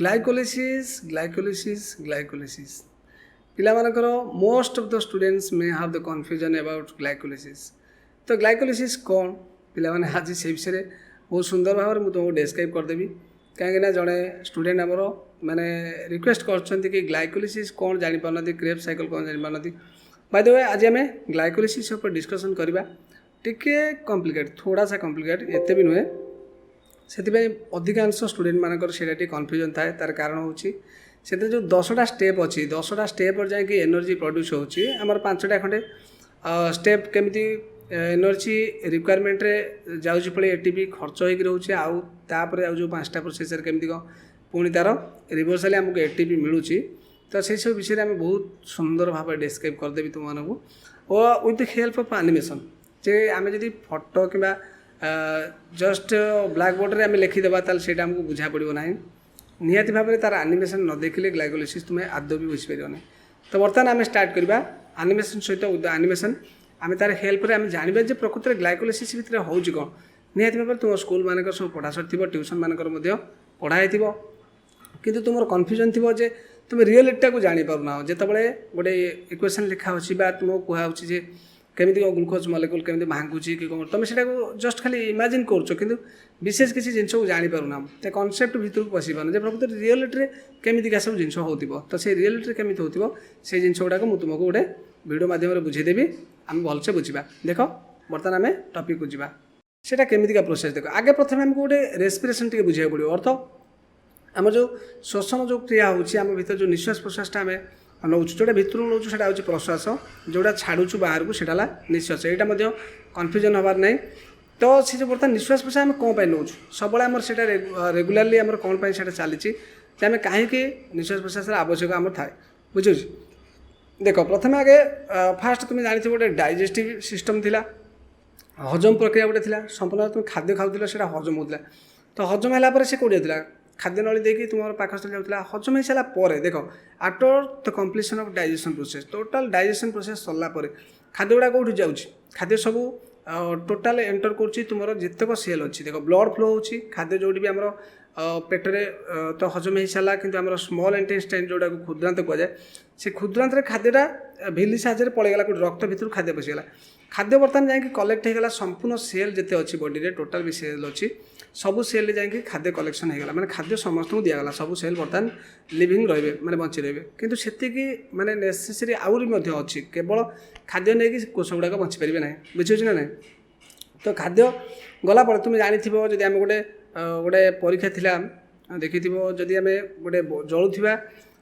Glycolysis पिलामानकर most of the students may have the confusion about glycolysis. तो glycolysis कौन पिला माने आज से विषय में बहुत सुंदर भाव में तुमको डिस्क्राइब करदेवी कहीं जड़े स्टूडेंट आमर माने रिक्वेस्ट कर ग्लाइकोलिसिस कौन जापार क्रेब्स साइकिल कौन जापार बाय द वे आज आम ग्लाइकोलिसिस ऊपर डिस्कसन करवा टिके कॉम्प्लिकेट थोड़ा सा कॉम्प्लिकेट एते भी नुहे से अधिकांश स्टूडेंट मानकर से कन्फ्यूजन थाए तार कारण होची से जो 10टा स्टेप अच्छी 10टा स्टेप पर जाकि एनर्जी प्रोड्यूस होची आमर 5टा खंडे स्टेप केमिति एनर्जी रिक्वायरमेंट रे जाउची पळे एटीपी खर्च होइक रहउची आउ तापर आउ जो 5टा प्रोसेसर केमिति को पुणी तार रिवर्सल हमको एटीपी मिलूची। तो से सब विषय में बहुत सुंदर भाव डिस्क्राइब करदेवी तुम मानू और with the help of animation जे आम जदि फोटो कि जस्ट ब्लैक बोर्ड रे आम लिखिदेबा ताल सेटा हमको बुझा पड़ो ना निहाती भाव में तार एनिमेशन न देखिले ग्लाइकोलिसिस तुम्हें आदौ भी बुझीपर ना। तो बर्तमान आम स्टार्ट करवा एनिमेशन सहित एनिमेशन आम तार हेल्प रे आम जानबा जे प्रकृत में ग्लाइकोलिसिस भितर होउची कोन निहाती भाव तुम स्कूल मानकर सब पढ़ा सर ट्यूशन मानकर पढ़ाई किंतु तुम कन्फ्यूजन थी जे तुम रियलिटा को जापारूना जितेबाला गोटे इक्वेशन लिखा अच्छी तुमको कहुच्छी जे केमी ग्लूकोज मलिक्यूल केमी भांगुची कि कौन तुम से जस्ट खाली इमेजिन कर विशेष किसी जिन को जापारूना तो कनसेप्ट भितर को पशि पार प्रकृत रियलिटी केमिका सब जिन हो तो से रियलिटी केमी हो से जिन गुड़ाक मुझे तुमको गोटे वीडियो मध्यम बुझेदेवी आम भलसे बुझा देख बर्तमान आम टपिक को जावा सेटा केमिका प्रोसेस देख आगे प्रथम आमको गोटे रेस्पिरेशन टे बुझा पड़ो अर्थ आम जो श्वसन जो क्रिया होची आम भीतर जो निश्वास प्रश्वासटा आम नौ जोटा भितर नौ सेटा हूँ प्रश्वास जोटा छाड़ू बाहर को सेटा निश्वास यहाँ कन्फ्यूजन हबार ना। तो सी जो बर्तमान निश्वास प्रश्वास आम कौन नौ सब आम से रेगुलाली आम कौन से चली आम कहीं निश्वास प्रश्वास आवश्यक आम थाए बुझे। देख प्रथम आगे फास्ट तुम जानी गोटे डाइजेस्टिव सिस्टम थिला हजम प्रक्रिया गोटे थी संपूर्ण तुम खाद्य खाऊला से हजम होता तो हजम है से कौटे था खाद्य नली देखिए तुम पाकस्थल जाऊला हजम हो सारा देख after the completion of digestion process total digestion process सरला खाद्य गुड़ा कौटी जाऊँ खाद्य सब टोटाल एंटर कर तुम जितक सेल अच्छी देख ब्लड फ्लो हो खाद्य जो भी आम पेटरे तो हजम हो सारा कि आम स्मॉल इंटेस्टाइन जोटा क्षुद्रांत कहुए से क्षुद्रांत खाद्यटा भिली साहाଯ୍य पलैगला रक्त भितर खाद्य पशिगला खाद्य बर्तमान जाकि कलेक्ट होगा संपूर्ण सेल जिते अच्छी बॉडी रे टोटाल भी सेल अच्छी सबू सेल जाकि खाद्य कलेक्शन होगा माने खाद्य समस्त को दिगला सबू सेल बर्तमान लिविंग रे माने बंची रे किंतु सेतिकी माने नेसेसरी आउरी मध्ये अच्छी केवल खाद्य नहीं कि कोष गुड़ाक बंची पारे ना बुझे ना ना। तो खाद्य गला पर तुम जानी जदि आम गोटे गोटे परीक्षा थिला देखि जदि आम गोटे जलुवा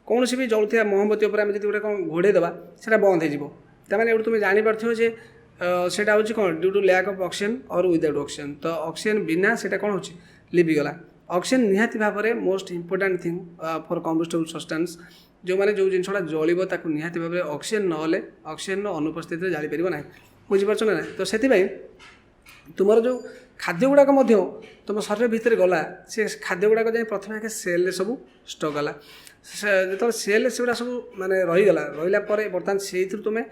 कौन भी जलुवा मोहम्बती उपर आम गोटे कौन घोड़े देवा से बंद हो तमें तुम जापार जे सेटा हूँ कौन due to lack of oxygen और विदाउट ऑक्सीजन तो ऑक्सीजन बिना सेटा कौन हो लिविगला ऑक्सीजन निहाती भाव में most important thing for combustible substance जो मैंने जो जिनसा जलिब ताकू निहाती भाव में ऑक्सीजन ना ऑक्सीजन अनुपस्थित जाली पार ना बुझीपार ना। तो से तुम जो खाद्य गुड़ाक तुम शरीर भितर गला से खाद्य गुड़ाक जाए प्रथम आगे सेल सब स्टक गला जो सेल से गुड़ा सब मानने रहीगला रहा बर्तमान से तुम्हें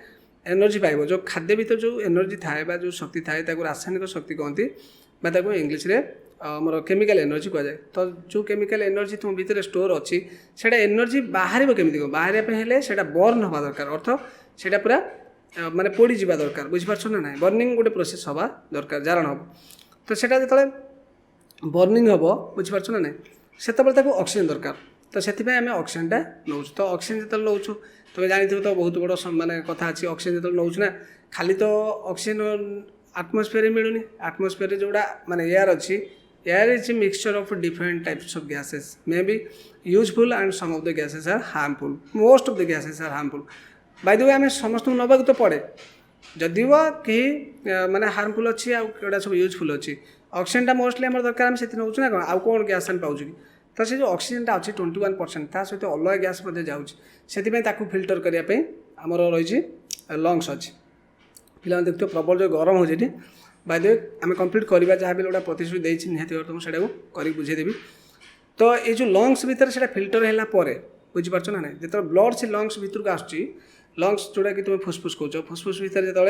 एनर्जी पाइब जो खाद्य भीतर जो एनर्जी थाए जो शक्ति थाए रासायनिक शक्ति कहती इंग्लीश रे मोर केमिकल एनर्जी कहुए। तो जो केमिकल एनर्जी तुम भितर स्टोर अच्छी से एनर्जी बाहर केमी बाहर से बर्न हवा दरकार अर्थ से पूरा माने पोड़ी जावा दरकार बुझीपार ना ना बर्निंग गोटे प्रोसेस हवा दरकार जारण हम तो सेटा जो बर्निंग हम बुझीपार ना ना से ऑक्सीजन दरकार तो से आम ऑक्सीजनटा नौ तो ऑक्सीजन जो नौ तुम जानी तो बहुत बड़ माने कथा अच्छी ऑक्सीजन जो नौ ना खाली तो ऑक्सीजन आटमोस्फेयर मिलूनी आटमोस्फेयर जोड़ा माने एयर अच्छी air is a mixture of different types of gases may be useful and some of the gases are harmful most of the gases are harmful by the way आम समस्त नवाक तो पड़े जदि कहीं माने हार्मफुल अच्छी आउटा सब यूजफुल अच्छी ऑक्सीजन मोस्टली आम दरकार आम से नौ ना कौन आउ कौन गैस आम पाऊँ तो से जो ऑक्सीजन अच्छी 21% ता सहित अलग गैस जाऊँगी फिल्टर करने आमर रही लंग्स अच्छी पिला देखते प्रबल जो गरम हो बाय द वे आम कम्प्लीट करवा जहाँ भी गोटा प्रतिश्रुति देती निहती तुमको से कर बुझेदेवी। तो ये जो लंग्स भितर से फिल्टर है बुझीपार ना ना जो ब्लड से लंग्स भितर को आसूँ लंग्स जोड़ा कि तुम फुसफुस कौच फुसफुस भितर जो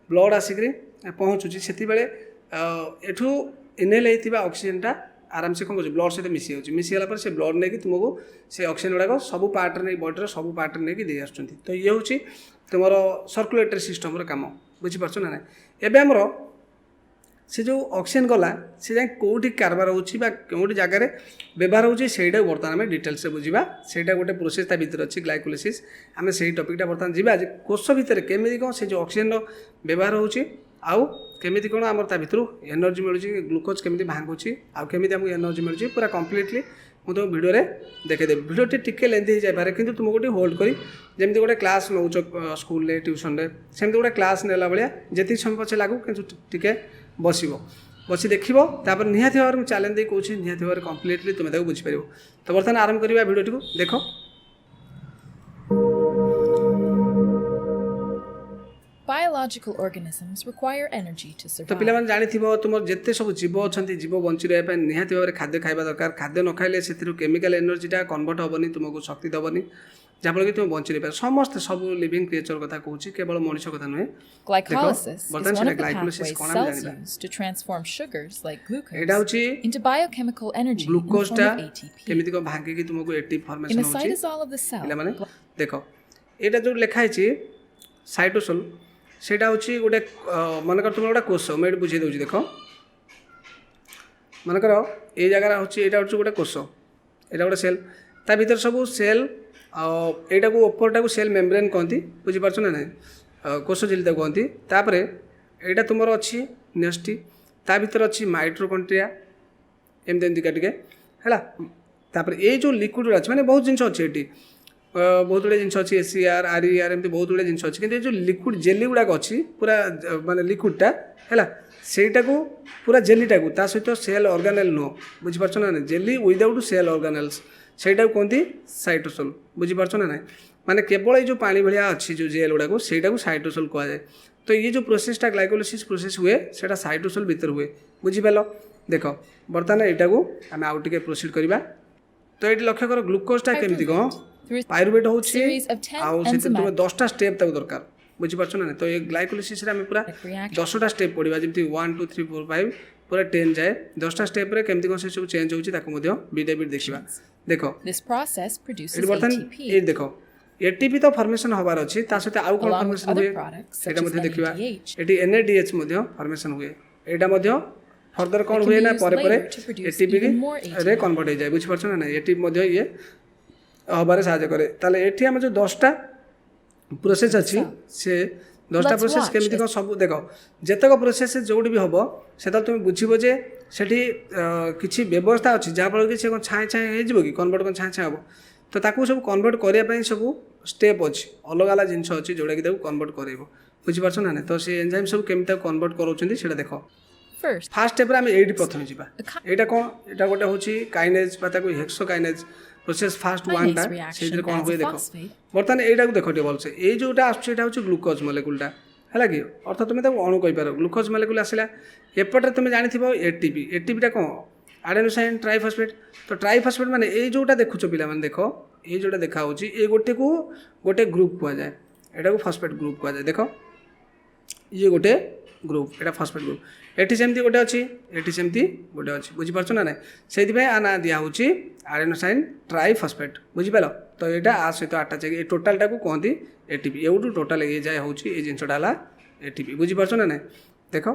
ब्लड आसिक पहुँचुची से एठू इनहेल होता ऑक्सीजनटा आराम से कौन कर ब्लड सहित मिसी जाऊँगी मिसीगला पर से ब्लड नहीं तुमको से ऑक्सीजन गुड़ाक सब पार्ट नहीं बॉडीर सब पार्ट नहीं दे आस तो ये हूँ तुम सर्कुलेटरी सिस्टम काम बुझीपार ना एवं आमर से जो ऑक्सीजन गला से जाए कौटी कारबार होची कौटी जगार व्यवहार होची सेटा बर्तमान आम डिटेल्स बुझा सेटा गोटे प्रोसेस ता भीतर अच्छी ग्लाइकोलिसिस आम से टपिकटा बर्तमान जा कोष भितर केमी कौन से जो ऑक्सीजन व्यवहार होची आउ केमी कौन आम भितर एनर्जी मिलूँ ग्लूकोज केमी भांगुची आउ केमी आमको एनर्जी मिलूँ पूरा कम्प्लीटली मुझे तुम भिडियो देखदेवी भिडियोटी टिके लेंथी हो जाए कि तुमको गोटे होल्ड करी जमी गोटे क्लास नौ स्कूल ट्यूशन सेमती गोटे क्लास नेला भाया जी समय पछे लागू कि बस बस देख निहाती भाव में चैलेंज दे कौन निहाती भाव कम्प्लीटली तुम बुझीपर तो बर्तमान आरंभ करवा भिडियोटी को देख Biological organisms require energy to तो survive. पिला जानी तुम जिते सब जीव अच्छा जीव बंची रहा निहाती भाव में खाद्य खावा दरकार खाद्य न खाइले से केमिकल एनर्जीटा कन्वर्ट हेनी तुमको शक्ति दबनी जहाँफल कि तुम बंची रही समस्त सब लिविंग क्रिएचर कथा कहूँ केवल मनुष्य कथा नुहे Glycolysis is बर्तमान one से of the ग्लाइकोलिसिस pathways कौन आम cells जाना use to transform sugars like glucose एटा हूँ into biochemical energy in the ग्लूकोजटा form of ATP. केमी कौन भांगिकी तुमको एटी In फर्मेसन the होची cytosol of the cell, पिलाने देख यहाँ जो लिखाई साइटोसोल सेटा हूँ गोटे मनकर तुम गोटे कोष मुझे बुझे दूसरी देख मनकर ये जगार हूँ यहाँ हूँ गोटे कोष यहाँ गोटे सेल ता भीतर सब सेल यहाँ को उपरटा को सेल मेम्ब्रेन कहती बुझीपार ना ना कोष झिल्ली कहती तापर यहाँ तुम अच्छी नेक्स्ट ता भीतर अच्छी माइट्रोकंट्रिया एमती एमती टे है तापर ये जो लिक्विड गुड़ा अच्छे मैंने बहुत जिन अच्छे ये बहुत गुड़े जिन अच्छी एसीआर आरईआर एमती बहुत गुड़े जिन अच्छी कि जो लिक्विड जेली गुड़ाक अच्छी पूरा माने लिक्विडटा है सेटा को पूरा जेलीटा को ता सहित सेल ऑर्गेनेल नुह बुझीपार ना जेली विदाउट सेल ऑर्गेनेल्स सेटा कहती साइटोसोल बुझीपार ना ना माने केवल ये जो पानी भाया अच्छी जो जेल गुड़ाक सेटा साइटोसोल कहुए तो ये जो प्रोसेसटा ग्लाइकोलिसिस प्रोसेस हुए सेटा साइटोसोल भीतर हुए बुझीपाल देख बर्तमान यहाँ को आम आउ टे प्रोसीड करवा तो ये लक्ष्य कर ग्लूकोजटा केमती कौन पायरुवेट हूँ तुम 10टा स्टेप तक दरकार बुझीपार ना तो ये ग्लाइकोलिसिस आम पूरा 10टा स्टेप पढ़ा जमी 1 2 3 4 5 पूरा 10 जाए 10टा स्टेप केमती कौन से सब चेंज होती बिट बिट देखा देख this process produces बर्तमान ATP. ये देख एटीपी तो फॉर्मेशन हबार अच्छी सहित आउ कौन Along with फॉर्मेशन other हुए products सेटा such as देखा NADH. ये एनएडीएच फॉर्मेशन हुए यहाँ फर्दर कौन हुए ना पर एटीपी रे कन्वर्ट हो जाए बुझीपार ना एटीपी ये हबार साहय करे ताले एठी हम जो 10टा प्रोसेस अच्छी से 10टा प्रोसेस केମିତି कौन सब देख जेतक प्रोसेस जोड़ी भी हम से तुम बुझे जे सेठी किसी व्यवस्था अच्छी जहाँफल कि कौन छाए छाए हो कि कन्वर्ट कौन छाए छाए हम तो ताकू सब कन्वर्ट करने सब स्टेप अच्छी अलग अलग जिनस अच्छी जोड़ा कि कन्वर्ट कर बुझीपार ना ना तो से एंजाइम सब केमी कन्वर्ट कर देख First, फास्ट स्टेप आम ये प्रथम जावा यहाँ कौन यहाँ गोटे हूँ kinase hexokinase process fast Kinase one reaction से कौन adds हुए देख phosphate. बर्तमान यहाँ देख टे भलसे ये जोटा आसूँ ग्लूकोज मलेकुलटा है कि अर्थात तुम अणु कहींपार ग्लूकोज मलेकुल आसला एपटे तुम जानी एटीपी एटीपीटा कौन आडेनोसाइन ट्राइफॉस्फेट तो ट्राइफॉस्फेट माने ये जोटा देखुच पिला माने देख ये जोटा देखा ये गोटे को गोटे ग्रुप कहुए यहाँ को फॉस्फेट ग्रुप कहुए देख ये गोटे ग्रुप यहाँ फॉस्फेट ग्रुप एटी सेमती गोटे अच्छी एटी सेमती गोटे अच्छी बुझीपार ना ना से ना दिहूँ आडेनोसाइन ट्राइफॉस्फेट बुझीपाल तो यहाँ आ सहित आटाच ये टोटालटा को कहती एटीपी एवटू टोटाल ये जाए हूँ ये जिनटा है एटीपी बुझीपार ना ना देख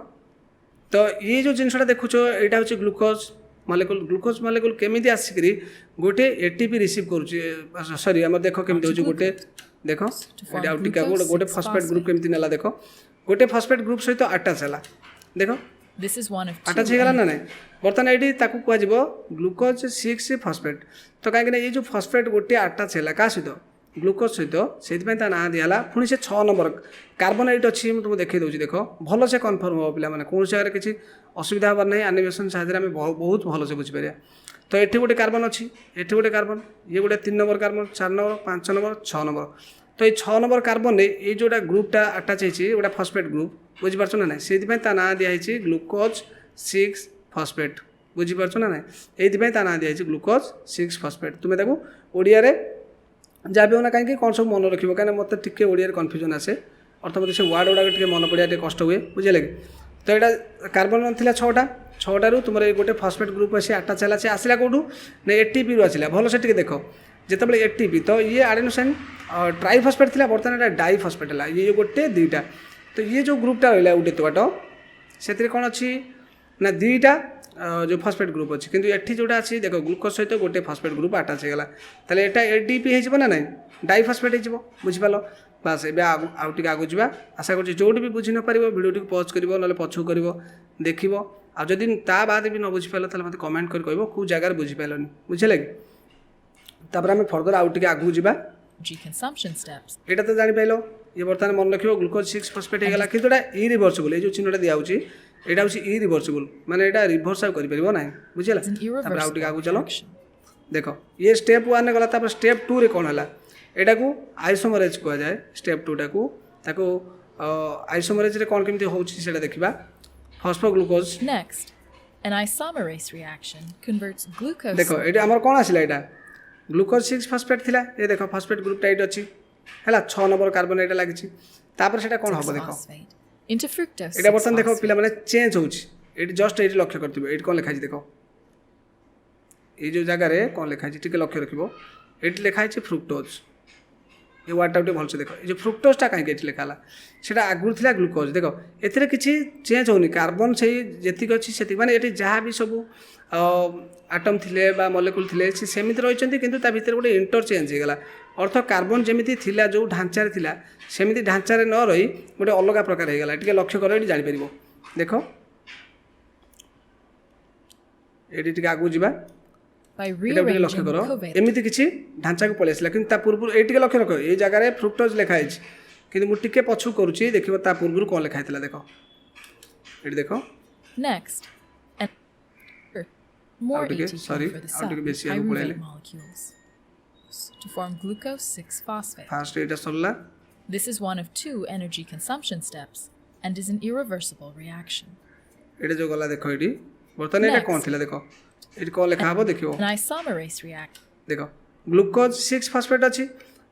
तो ये जो जिनसा देखुच यहाँ हूँ ग्लूकोज मलेकुल केमी आसिक गोटे एटीपी रिसीव कर सरी आम देख केमी हूँ गोटे देख यहाँ टीका गोटे फॉस्फेट ग्रुप केमी नाला देख गोटे फॉस्फेट ग्रुप सहित अटैच है देख this is one of two. Attach हो गला ना ना बर्तमान ये कह ग्लूकोज 6 फॉस्फेट तो कहीं ये जो फॉस्फेट गोटे अटैच है क्या सहित ग्लूकोज सहित से ना दिहला पुणी से 6 नंबर कार्बन एट अच्छी तुमको देखी दूसरी देख भल से कन्फर्म हो पे कौन जगह किसी असुविधा हबार ना एनिमेशन साहाय्य आम बहुत भल से बुझीपर तो ये गोटे कार्बन अच्छी ये गोटे कार्बन ये गोटे 3 number carbon 4 number 5 number 6 number तो ये 6 नंबर कार्बन ये जोटा ग्रुपटा अटैच होती गोटा फॉस्फेट ग्रुप बुझीपार ना ना से ना दिखाई ग्लूकोज 6 फॉस्फेट बुझीपार ना ना ये ना दिखाई ग्लूकोज 6 फॉस्फेट तुम्हें ओडिया जहाँ भी होना कहीं कौन सब मन रखिए कहीं मत टे ओडिया कन्फ्यूजन आसे अर्थात मतलब से वार्ड गुड़ाक मन पड़ा कष्ट हुए बुझे लगे तो यहाँ कार्बन था 6टा 6टारू तुम गोटे फस्फेट ग्रुप आसी 8टा चला से आसला कौटू ना एटीपी रु आसला भल से देख जिते एटीपी तो ये आडेनोसिन ट्राइफस्फेट था बर्तमान यहाँ डाइफस्फेट है ये गोटे दुईटा तो ये जो ग्रुपटा रहा गोटे बाट से कौन अच्छी ना दुईटा जो फस्फेट ग्रुप अच्छी किंतु एठी जोटा अच्छी देख ग्लूकोज सहित गोटे फस्फेट ग्रुप आटाच होगा ताले एटा एडीपी हो ना डाइफस्फेट हो बुझिपाल बास ए आउ टे आगु जा आशा कर जोटी भी बुझी न पार भिडियो पज कर ना पछू कर देख आदि ता बाद भी न बुझिपाल मतलब कमेंट कर कह कौ जगार बुझिपालनी बुझे कि तापर आम फर्दर आउ टे आगु जा Energy consumption steps. यहाँ तो जापार ये बर्तमान मन रख ग्लूकोज 6 फस्फेट होगा कि इरिभर्सिबल ये जो चिन्हटा दिखाऊँ यहाँ हूँ इरिभर्सिबल माने यहाँ रिभर्स आउ ना बुझेगा It's an तापर आउ टे irreversible आगु चलो reaction. देख ये स्टेप 1 गला तापर स्टेप 2 रे कौन है यहाँ को आइसोमरेज कह जाए स्टेप 2 टाकू ताको आइसोमरेज रे कौन केमती होउछि देखा फस्फोग्लूकोज Next, an isomerase reaction converts glucose देख ये आमर कौन आसला यहाँ ग्लूकोज 6 फस्फेट थिला ये देख फस्फेट ग्रुपटा ये अच्छी है 6 नंबर कार्बन यहाँ लगी तापर से कौन हम देख phosphate into fructose. यहाँ बर्तमान देख पिला माने चेंज होची जस्ट ये लक्ष्य करथिबे ये कौन लिखाई देख ये जो जगह कौन लिखाई टिके लक्ष्य रखिबो ये लिखाई फ्रुक्टोज ये वार्डटा गोटे भलसे देख ये फ्रुक्टोजटा कहीं लिखाला से आगुरी था ग्लूकोज देख ए किसी चेंज होनी कार्बन से जी अच्छी से माने ये जहाँ भी सब आटम थिले बा मॉलिक्यूल थिले से सेमिति रही किंतु ता भीतर गोटे इंटरचेंज होगला अर्थ कार्बन जमी थिला जो ढांचार थिला सेमिति ढांचार न रही गोटे अलग प्रकार होगला टिके लक्ष्य कर ये जापर देख ये टिके आगू जा By এটা টিকে লক্ষ্য rearranging করো covalent এমিতি কিছু ঢাঞ্চাকে পড়ে আসলা কিন্তু তা পূর্ব এই টিকে লক্ষ্য রাখো এই জায়গায় ফ্রুক্টোজ লেখা আছে কিন্তু মু টিকে পছু করুছি দেখিব তা পূর্বরু কোন লেখা হইতলা দেখো এটি দেখো next and more Out again, ATP sorry, for the out cell again, basic with आगु pyruvate पळाइले। molecules to form glucose 6 phosphate. First এটা Sarala This is one of 2 energy consumption steps and is an irreversible reaction. এটা যে গলা দেখো এটি বর্তমানে এটা কোন থিলা দেখো এটি কোন লেখা হবো দেখিও An isomerase reaction देख ग्लूकोज 6 फस्फेट अच्छी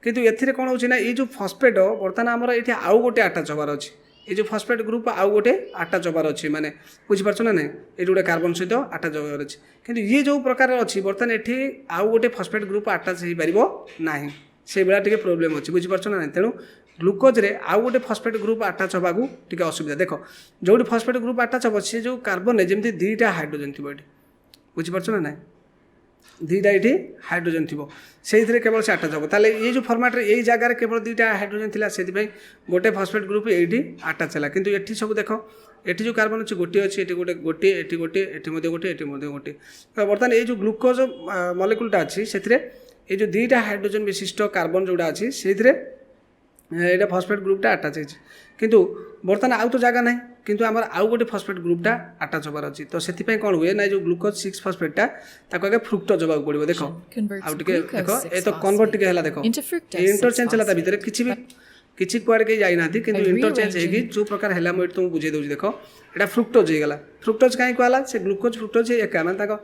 किंतु एथिरे कौन होची ना ये जो फस्फेट बर्तमान आमर ये आउ गोटे आटाच हबार अच्छी ये जो फस्फेट ग्रुप आउ गोटे आटाच हबार अच्छी माने बुझिपारछ ना नहीं ये गोटे कार्बन सहित आटाच हबार अच्छी किंतु ये जो प्रकार अच्छी बर्तमान ये आउ गोटे फस्फेट ग्रुप आटाच हो पार ना से भाया टे प्रोब्लेम अच्छी बुझिपारछ ना नहीं तेणु ग्लूकोज रे आउ गोटे फस्फेट ग्रुप आटाच हबाकू टे असुविधा देख जो फस्फेट ग्रुप आटाच हम से जो कार्बन जमी 2टा हाइड्रोजन थी ये बुझिपारछ ना नहीं 2टा ये हाइड्रोजन थी से केवल से आटाच हम ताले ये जो फर्माट यही जगार केवल 2टा हाइड्रोजन थी से गोटे फस्फेट ग्रुप ये आटाच है कितु ये सब देख ये जो कार्बन अच्छी गोटे अच्छी ये गोटे गोटे ये गोटे ये गोटे ये गोटे बर्तमान ये जो ग्लूकोज मॉलिक्यूलटा अच्छी से ये जो 2टा हाइड्रोजन विशिष्ट कार्बन जोड़ा अच्छी से ये फस्फेट ग्रुपटा आटाच है किंतु बर्तमान आउ तो जगह ना किंतु आमर आउ गोटे फस्फेट ग्रुपटा आटाच हबार अच्छी तो से कौन हुए ना जो ग्लूकोज 6 फस्फेटा ताको आगे फ्रुक्टोज हबाक पड़ो देख converts आउ टिके देख glucose ये 6 तो कन्वर्ट टिके phosphate हला देख into fructose ये 6 इंटरचेंज हला ता phosphate. भीतर किछि कुआडे के जाई नाथि किंतु By इंटरचेंज हेगी rearranging- जो प्रकार हला मैं तुम बुझे दउछि देखो एटा फ्रुक्टोज हे गला फ्रुक्टोज काई कहला से ग्लूकोज फ्रुक्टोज एका माने ताको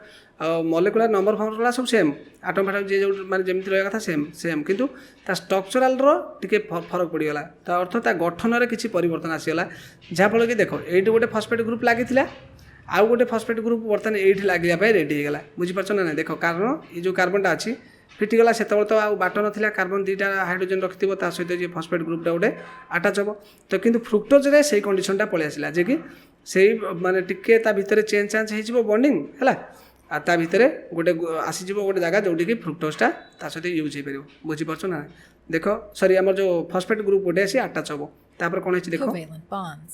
मॉलिक्यूलर नंबर फॉर्मुला सब सेम आटम फाटम जे जो माने जेमिति रहया कथा सेम किंतु ता स्ट्रक्चरल रो टिके फरक पड़ी गला ता अर्थ ता गठन रे किछि परिवर्तन आसी गला जा फल कि देखो एटी गोटे फस्फेट ग्रुप लागिथिला आउ गोटे फस्फेट ग्रुप बर्तमान एठी लागिया पे रेडी हे गला बुझि परछ ना देखो कारण ये जो कार्बनटा अछि फिटिगला से तो आउ बाट ना कार्बन 2टा हाइड्रोजन रखिथ सहित जो फस्फेट ग्रुपटा गोटे आटाच हम तो किंतु फ्रुक्टोज रे से कंडीशनटा पळै आसिला जे कि से माने टिके ता भितर चेंज हो बॉन्डिंग है आ ता भितर गोटे आसीज गोटे जगह जोटी कि फ्रुक्टोजटा ता सहित यूज हो पार बुझिपारछ ना देख सॉरी आमर जो फस्फेट ग्रुप गोटे आसी आटाच हम तापर कौन है देखो covalent bonds.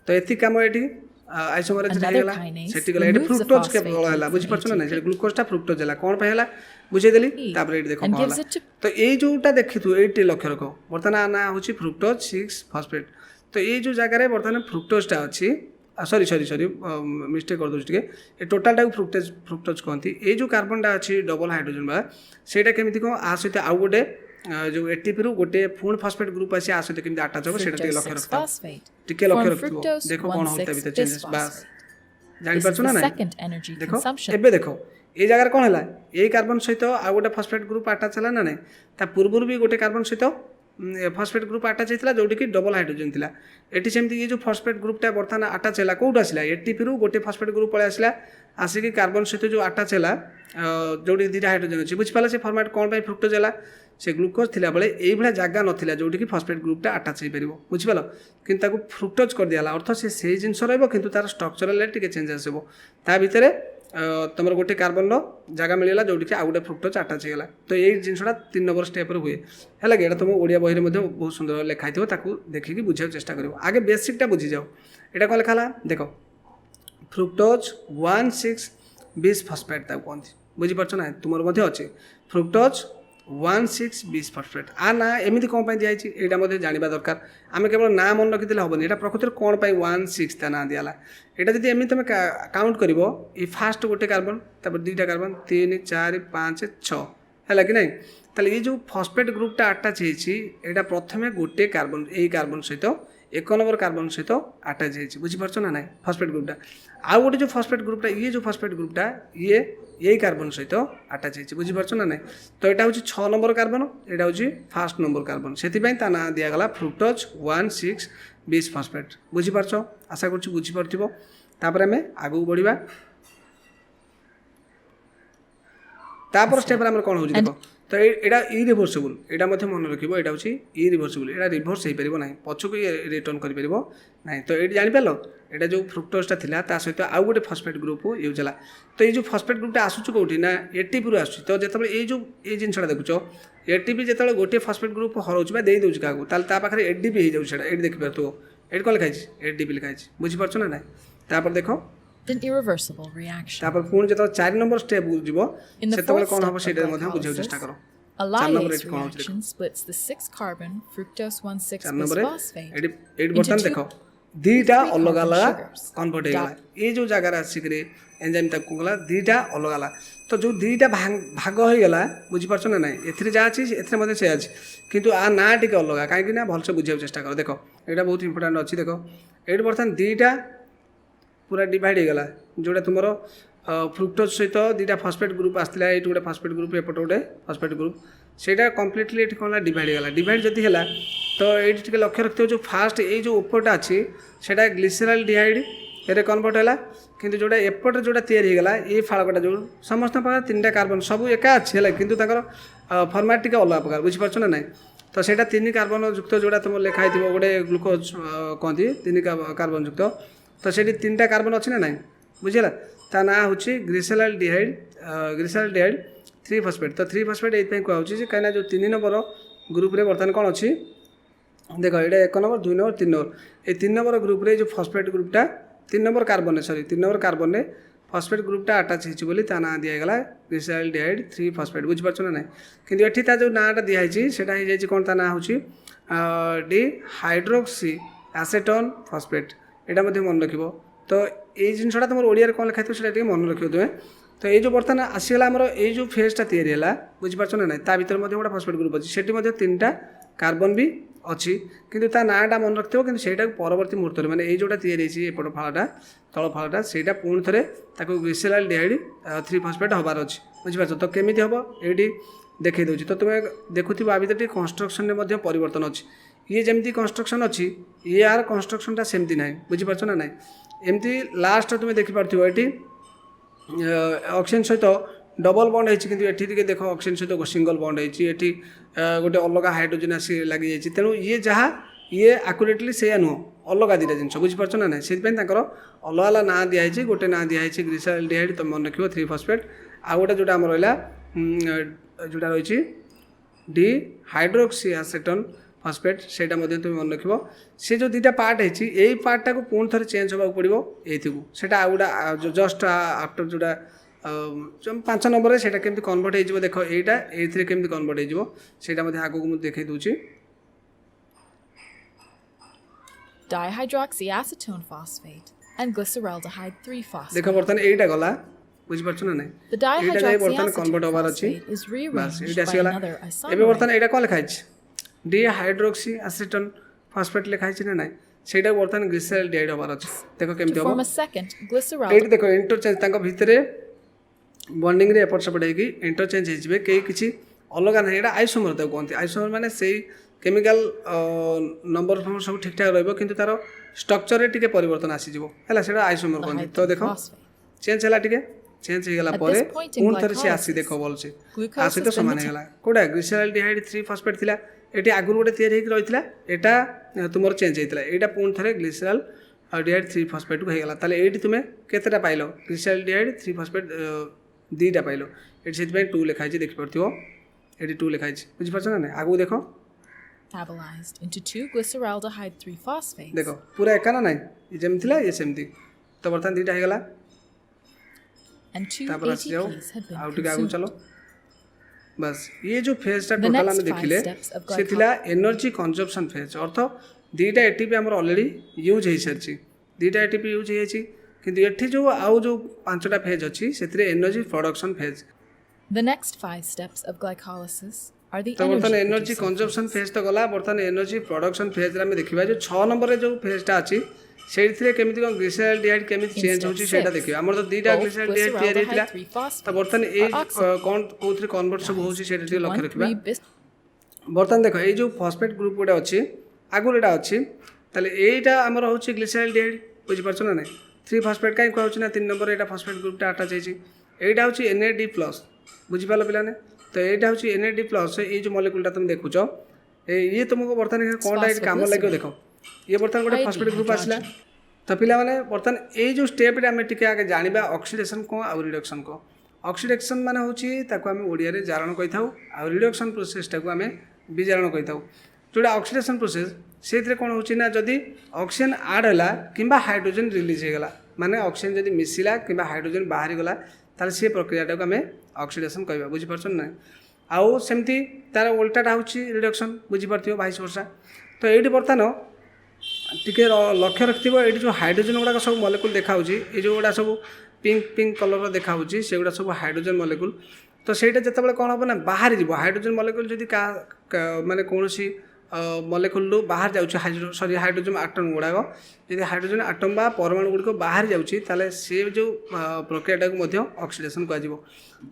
तो एति काम ये आइसोमरेज Another होगा kinase सेठी गला ये removes the फ्रुक्टोज के phosphate बळला from बुझि परछ ना ATP. से ग्लूकोजटा फ्रुक्टोज हला कोन पे हला बुझे देली तापर ये देखो And cone gives it to तो ये जोटा देखिथु एटी लक्ष्य रखो बर्तमान ना होची फ्रुक्टोज 6 फॉस्फेट तो ये जो जगह बर्तमान फ्रुक्टोजटा अच्छी सॉरी मिस्टेक कर दूसरी ये टोटालटा फ्रुक्टोज कहती ये जो कार्बनटा अच्छी डबल हाइड्रोजन बा सेटा केमिति को आ सहित आउ गोटे जो एटीपी रु गोटे पुण फॉस्फेट ग्रुप आसी आ सहित केमिति आटाच हो सेटा टिके fructose लक्ष्य 6 रखता phosphate. टिके लक्ष्य Form रखिबो fructose देखो कोन होता भीतर 1,6 चेंजेस बस bisphosphate. जानि This परछु is ना the ना second energy देखो consumption. एबे देखो ये जगह कौन है ये कार्बन सहित आ गोटे फस्फेट ग्रुप आटाच है ना नहीं ता पूर्व भी गोटे कार्बन सहित ଫସ୍ଫେଟ୍ ଗ୍ରୁପ୍ ଆଟାଚ୍ ହେଇଥିଲା ଯେଉଁଠିକି ଡବଲ୍ ହାଇଡ୍ରୋଜେନ୍ ଥିଲା। ଏଠି ସେମିତି ଏ ଯେଉଁ ଫସ୍ଫେଟ୍ ଗ୍ରୁପ୍ଟା ବର୍ତ୍ତମାନ ଆଟାଚ୍ ହେଲା କେଉଁଠୁ ଆସିଲା ଏଟିପିରୁ ଗୋଟେ ଫସ୍ଫେଟ୍ ଗ୍ରୁପ୍ ପଳେଇ ଆସିଲା ଆସିକି କାର୍ବନ ସହିତ ଯେଉଁ ଆଟାଚ୍ ହେଲା ଯେଉଁଠି ଦୁଇଟା ହାଇଡ୍ରୋଜେନ୍ ଅଛି ବୁଝିପାରିଲା ସେ ଫର୍ମାଟ୍ କ'ଣ ପାଇଁ ଫ୍ରୁକ୍ଟୋଜ୍ ହେଲା ସେ ଗ୍ଲୁକୋଜ୍ ଥିଲାବେଳେ ଏଇଭଳିଆ ଜାଗା ନଥିଲା ଯେଉଁଠିକି ଫସ୍ଫେଟ୍ ଗ୍ରୁପ୍ଟା ଆଟାଚ୍ ହେଇପାରିବ ବୁଝିପାରିଲ କିନ୍ତୁ ତାକୁ ଫ୍ରୁକ୍ଟୋଜ୍ କରିଦିଆଲା ଅର୍ଥ ସେ ସେଇ ଜିନିଷ ରହିବ କିନ୍ତୁ ତାର ଷ୍ଟ୍ରକ୍ଚରାଲ୍ ଟିକେ ଚେଞ୍ଜ ଆସିବ ତା ଭିତରେ ତୁମର ଗୋଟେ କାର୍ବନର ଜାଗା ମିଳିଗଲା ଯେଉଁଠିକି ଆଉ ଗୋଟେ ଫ୍ରୁକ୍ଟୋଜ୍ ଆଟାଚ୍ ହେଇଗଲା ତ ଏଇ ଜିନିଷଟା 3 ନମ୍ବର ଷ୍ଟେପ୍ରେ ହୁଏ ହେଲା କି ଏଇଟା ତୁମ ଓଡ଼ିଆ ବହିରେ ମଧ୍ୟ ବହୁତ ସୁନ୍ଦର ଲେଖା ହେଇଥିବ ତାକୁ ଦେଖିକି ବୁଝିବାକୁ ଚେଷ୍ଟା କରିବ ଆଗେ ବେସିକ୍ଟା ବୁଝିଯାଅ ଏଇଟା କ'ଣ ଲେଖା ହେଲା ଦେଖ ଫ୍ରୁକ୍ଟୋଜ୍ 1,6 ବିସ୍ ଫସ୍ଫେଟ୍ ତାକୁ କୁହନ୍ତି ବୁଝିପାରୁଛ ନା ତୁମର ମଧ୍ୟ ଅଛି ଫ୍ରୁକ୍ଟୋଜ୍ 1,6 ବିସ୍ ଫସ୍ଫେଟ୍ ନା ଏମିତି କ'ଣ ପାଇଁ ଦିଆହେଇଛି ଏଇଟା ମଧ୍ୟ ଜାଣିବା ଦରକାର ଆମେ କେବଳ ନାଁ ମନେ ରଖିଦେଲେ ହେବନି ଏଇଟା ପ୍ରକୃତରେ କ'ଣ ପାଇଁ 1,6 ତା ନାଁ ଦିଆହେଲା ଏଇଟା ଯଦି ଏମିତି ତୁମେ କାଉଣ୍ଟ କରିବ ଏଇ ଫାଷ୍ଟ ଗୋଟେ କାର୍ବନ ତାପରେ ଦୁଇଟା କାର୍ବନ 3 4 5 6 ହେଲା କି ନାହିଁ ତାହେଲେ ଏଇ ଯେଉଁ ଫସ୍ଫେଟ୍ ଗ୍ରୁପ୍ଟା ଆଟାଚ୍ ହେଇଛି ଏଇଟା ପ୍ରଥମେ ଗୋଟେ କାର୍ବନ ଏଇ କାର୍ବନ ସହିତ 1 ନମ୍ବର କାର୍ବନ ସହିତ ଆଟାଚ୍ ହେଇଛି ବୁଝିପାରୁଛ ନା ନାହିଁ ଫସ୍ଫେଟ୍ ଗ୍ରୁପ୍ଟା ଆଉ ଗୋଟେ ଯେଉଁ ଫସ୍ଫେଟ୍ ଗ୍ରୁପ୍ଟା ଇଏ ଯେଉଁ ଫସ୍ଫେଟ୍ ଗ୍ରୁପ୍ଟା ଇଏ এই কার্বন সহিত আটাচ হয়েছে বুঝিপারছ না নাই তো এটা হচ্ছে 6 নম্বর কার্বন এটা হচ্ছে ফার্স্ট নম্বর কার্বন সেপাই তা না দিয়াগলা ফ্রুক্টোজ 1,6 বিশ ফসফেট বুঝিপারছ আশা করছি বুঝিপারথিব তারপরে আমি আগুক বড়িবা তারপর স্টেপরে আমার কোণ হচ্ছে দেখো তো এটা ইরিভর্সিবল এটা মধ্যে মনে রাখব এটা হচ্ছে ইরিভর্সিবল এটা রিভর্স হয়ে পারিব না পছকু রিটর্ন করে পারিব না তো এটি জানিপারল এটা যে ফ্রুক্টোজটা ଥିଲା তা সহিত আউ গোটে ফসফেট গ্রুপ ইউজ হলা তো এই যে ফসফেট গ্রুপটা আসুচু কোটি না এটিপি রু আসুচি তো যেতবে এই জিনিসটা দেখুছ এটিপি যেতবে গোটে ফসফেট গ্রুপ হরাউছি বা দেই দেউছি কাকু তাহলে তা পাখে এডিপি হয়ে যাচ্ছে সেটা এটি দেখিপারথিব এটি কোন লেখা আছে এডিপি লেখা আছে বুঝিপারছ না না তারপর দেখো An irreversible reaction. তারপর পুଣି যেতবে 4 নম্বর স্টেপ যাব সেতবে কোন হবে সেটা মধ্যে বুঝার চেষ্টা করো A lyase reaction splits the 6 carbon fructose 1,6 bisphosphate ଏଇଠି ବର୍ତ୍ତମାନ ଦେଖ ଦୁଇଟା ଅଲଗା ଅଲଗା କନଭର୍ଟ ହେଇଗଲା ଏଇ ଯେଉଁ ଜାଗାରେ ଆସିକରି ଏଞ୍ଜାଇମ୍ ତାକୁ ଗଲା ଦୁଇଟା ଅଲଗା ଅଲଗା ତ ଯେଉଁ ଦୁଇଟା ଭାଗ ହେଇଗଲା ବୁଝିପାରୁଛ ନା ନାହିଁ ଏଥିରେ ଯାହା ଅଛି ଏଥିରେ ମଧ୍ୟ ସେ ଅଛି କିନ୍ତୁ ଆ ନାଁ ଟିକେ ଅଲଗା କାହିଁକି ନା ଭଲସେ ବୁଝିବାକୁ ଚେଷ୍ଟା କର ଦେଖ ଏଇଟା ବହୁତ ଇମ୍ପୋର୍ଟାଣ୍ଟ ଅଛି ଦେଖ ଏଇଠି ବର୍ତ୍ତମାନ ଦୁଇଟା ପୁରା ଡିଭାଇଡ଼ ହେଇଗଲା ଯେଉଁଟା ତୁମର ଫ୍ରୁକ୍ଟୋଜ ସହିତ ଦୁଇଟା ଫସ୍ଫେଟ୍ ଗ୍ରୁପ୍ ଆସିଥିଲା ଏଇଠି ଗୋଟେ ଫସ୍ଫେଟ୍ ଗ୍ରୁପ୍ ଏପଟେ ଗୋଟେ ଫସ୍ଫେଟ୍ ଗ୍ରୁପ୍ ସେଇଟା କମ୍ପ୍ଲିଟଲି ଏଠି କ'ଣ ହେଲା ଡିଭାଇଡ଼ ହେଇଗଲା ଡିଭାଇଡ଼ ଯଦି ହେଲା ତ ଏଇଠି ଟିକେ ଲକ୍ଷ୍ୟ ରଖିଥିବ ଯେଉଁ ଫାଷ୍ଟ ଏଇ ଯେଉଁ ଉପରଟା ଅଛି ସେଇଟା ଗ୍ଲିସେରାଲ୍ ଡିହାଇଡ଼ ଏରେ କନଭର୍ଟ ହେଲା କିନ୍ତୁ ଯେଉଁଟା ଏପଟେ ଯେଉଁଟା ତିଆରି ହେଇଗଲା ଏଇ ଫାଳକଟା ଯେଉଁ ସମସ୍ତଙ୍କ ପାଖରେ 3ଟା କାର୍ବନ ସବୁ ଏକା ଅଛି ହେଲା କିନ୍ତୁ ତାଙ୍କର ଫର୍ମାଟ୍ ଟିକେ ଅଲଗା ପ୍ରକାର ବୁଝିପାରୁଛ ନା ନାହିଁ ତ ସେଇଟା 3 କାର୍ବନ ଯୁକ୍ତ ଯେଉଁଟା ତୁମର ଲେଖା ହେଇଥିବ ଗୋଟେ ଗ୍ଲୁକୋଜ୍ କହନ୍ତି 3 କାର୍ବନ ଯୁକ୍ତ ତ ସେଇଠି 3ଟା କାର୍ବନ ଅଛି ନା ନାହିଁ ବୁଝିଲା ତା ନାଁ ହେଉଛି ଗ୍ଲିସେରାଲ୍ ଡିହାଇଡ଼ 3 ଫସ୍ଫେଟ୍ ତ 3 ଫସ୍ଫେଟ୍ ଏଇଥିପାଇଁ କୁହାହେଉଛି ଯେ କାହିଁକିନା ଯେଉଁ 3 ନମ୍ବର ଗ୍ରୁପ୍ରେ ବର୍ତ୍ତମାନ କ'ଣ ଅଛି ଦେଖ ଏଇଟା 1 ନମ୍ବର 2 ନମ୍ବର 3 ନମ୍ବର এই 3 নম্বর গ্রুপে যে ফসফেট গ্রুপটা 3 নম্বর কার্বনে 3 নম্বর কার্বনে ফসফেট গ্রুপটা আটাচ হয়েছে বলে তা না দিয়া গলা গ্লিসারাল ডিহাইড 3 ফসফেট বুঝিপারছ না নাই কিন্তু এটি তা যে নাটা দিয়া হয়েছে সেটা হয়ে যাচ্ছে কোন তা না হচ্ছে ডি হাইড্রোক্সি অ্যাসেটন ফসফেট এটা মধ্যে মনে রাখব তো এই জিনিসটা তোমার ওড়িয়ার কোন লেখা থাকবে সেটা টিকে মনে রাখব তুমি তো এই যে বর্তমান আসিগলা আমার এই যে ফেজটা তৈরি হল বুঝিপারছ না নাই তা ভিতরে মধ্যে গোটা ফসফেট গ্রুপ আছে সেটি মধ্যে 3টা কার্বন বি ଅଛି କିନ୍ତୁ ତା ନାଁଟା ମନେ ରଖିଥିବ କିନ୍ତୁ ସେଇଟାକୁ ପରବର୍ତ୍ତୀ ମୁହୂର୍ତ୍ତରେ ମାନେ ଏଇ ଯେଉଁଟା ତିଆରି ହେଇଛି ଏପଟ ଫାଳଟା ତଳ ଫାଳଟା ସେଇଟା ପୁଣି ଥରେ ତାକୁ ଗ୍ଲିସେରାଲ୍ ଡିହାଇଡ଼ 3 ଫସ୍ଫେଟ୍ ହେବାର ଅଛି ବୁଝିପାରୁଛ ତ କେମିତି ହେବ ଏଇଠି ଦେଖାଇ ଦେଉଛି ତ ତୁମେ ଦେଖୁଥିବ ଆ ଭିତରେ ଟିକେ କନଷ୍ଟ୍ରକ୍ସନରେ ମଧ୍ୟ ପରିବର୍ତ୍ତନ ଅଛି ଇଏ ଯେମିତି କନଷ୍ଟ୍ରକ୍ସନ୍ ଅଛି ୟାର କନଷ୍ଟ୍ରକ୍ସନ୍ଟା ସେମିତି ନାହିଁ ବୁଝିପାରୁଛ ନା ନାହିଁ ଏମିତି ଲାଷ୍ଟ ତୁମେ ଦେଖିପାରୁଥିବ ଏଠି ଅକ୍ସିଜେନ୍ ସହିତ डबल बंड होती कि ये देख ऑक्सीजन सहित सिंगल बंड होती गोटे अलग हाइड्रोजन आसी लगी जाइए तेणु ये जहाँ ये आकुरेटली से नुह अलग दुटा जिन बुझीपार ना ना से अलग अलग ना दिखाई गोटे ना दिखाई ग्लिसराल डिहाइड तुम मन रख 3 फस्फेट आ गोटे जोटा आम रहा जोटा रही डी हाइड्रोक्सी एसेटन फस्फेट से तुम मन रख से जो दुटा पार्ट है यही पार्टा को पुणी थे चेंज होगा पड़ो ये से गोटा जस्ट आफ्टर जोटा 5 नंबर से केमती कन्वर्ट हो देख यहाँ ये केमती कन्वर्ट हो आगे मुझे देखा दूसरी dihydroxyacetone phosphate and glyceraldehyde 3 phosphate. देखो बर्तमान एटा गला बुझी परछ ना नहीं The dihydroxyacetone कन्वर्ट होबार अछि phosphate is rearranged Etah by सिगला another एबे बर्तमान isomerase. एटा कोन लिखा अछि डिहाइड्रोक्सी एसीटोन फॉस्फेट लिखा अछि ना नहीं सेटा बर्तमान ग्लिसरल डिहाइड होबार अछि देखो केमती To होबो form a second glyceraldehyde. Eighty देखो इंटरचेंज तांको भितरे बॉन्डिंग रे एपट सेपट हेकी इंटरचेंज हे जिवे कई किछि अलग ना यहाँ आइसोमर ताको कहते आइसोमर माने से केमिकल नंबर फॉर्म सब ठीक ठाक रहिबो किंतु तार स्ट्रक्चर रे टिके परिवर्तन आसी जिवो हैला सेटा आइसोमर कहते तो देखो phosphate. चेंज होला टिके चेंज हे गला At परे this point in पुन थरे से आसी glycolysis, देखो बोल से glucose आसी तो has been समान हे गला कोडा ग्लिसरॉल्डिहाइड 3 फॉस्फेट थिला एटी आगुर गोटे तयारी हेक रहितला एटा तुमर चेंज हेतला एटा पुन थरे ग्लिसरॉल्डिहाइड 3 फॉस्फेट को हे गला ताले एटी तुमे केतेटा पाइलो ग्लिसरॉल्डिहाइड 3 फॉस्फेट दीटा पाइलो एटी सेति पे 2 लिखाइ छै देखि परथियो एटी 2 लिखाइ छै बुझि परछ ना आगु देखो metabolized into 2 glyceraldehyde 3 phosphates. देखो पूरा एका ना नहीं ये जेम थिला ये सेमती तो बर्तन दीटा हे गला And 2 तापर आसी जाओ ATPs had been आउ टिके आगु consumed. चलो बस ये जो फेज टा The टोटल next आमे 5 देखिले steps of से थिला एनर्जी कंजम्पशन फेज अर्थ दीटा एटीपी हमर ऑलरेडी यूज हे सरची दीटा एटीपी यूज हे छि किंतु एठी जो आउ जो पांचटा फेज अछि सेतरे energy production phase The next 5 steps of glycolysis are the तो बर्तन energy energy producing consumption phase. Phase तो गला बर्तन एनर्जी प्रोडक्शन फेज रे हम देखिबा जो 6 नंबर रे जो फेज टा अछि सेथिरे केमिति कोन ग्लिसरॉल्डिहाइड केमिति चेंज होछि सेटा देखिबा हमर तो दीटा Both ग्लिसरॉल्डिहाइड तयारी हेतिला glyceraldehyde 3 तो phosphates बर्तन ए are oxidized कोन कोथरे कन्वर्ट सब होछि सेटा टिके लक्ष्य रखिबा 1,3 bis बर्तन देखो ये जो फॉस्फेट ग्रुप गोटे अच्छी आगुर एटा अच्छी ताले एटा हमर होछि ग्लिसरॉल्डिहाइड बुझि परछ ना नहीं 3 फॉस्फेट काई कहउछि ना 3 नंबर एटा फॉस्फेट ग्रुप टा अटैच होछि एटा होछि NAD+ बुझि पालो पिलाने तो एटा होछि NAD+ ये जो मॉलिक्यूल टा तुम देखुछो ये तुमको बर्तन कोनटा एक काम लागो देखो ये बर्तन गोटे फॉस्फेट ग्रुप आसला तो पिला माने बर्तन ये जो स्टेप रे हम टिके आगे जानिबा ऑक्सीडेशन को आ रिडक्शन को ऑक्सीडेशन माने होछि ताको हम ओडिया रे जारण कहिथाउ आ रिडक्शन प्रोसेस टाको हम विजारण कहिथाउ जोड़ा ऑक्सीडेशन प्रोसेस से कौन होछि ना जदि ऑक्सीजन ऐड होला किंबा हाइड्रोजन रिलीज हे गला माने ऑक्सीजन जदि मिसिला किंबा हाइड्रोजन बाहरी गला ताले से प्रक्रिया टाको हम ऑक्सीडेशन कहबा बुझि परछन ना आउ सेमती तार उल्टाटा होछि रिडक्शन बुझि परथियो भाइस वर्षा तो एठी बर्तन टिके लक्ष्य रखिथिबो एठी जो हाइड्रोजन गुडा सब मॉलिक्यूल देखा होछि ए जो गुडा सब पिंक पिंक कलर देखा होछि से गुडा सब हाइड्रोजन मॉलिक्यूल तो सेटा जतबेले कोन होबो ना बाहर जीवो हाइड्रोजन मॉलिक्यूल जदि माने कोनोसी मॉलिक्यूल बाहर जाउछि हाइड्रोजन एटम गुडा जदि हाइड्रोजन एटम बा परमाणु गुडी को बाहर जाउछि ताले से जो प्रक्रियाटा को मध्य ऑक्सीडेशन कह जिवो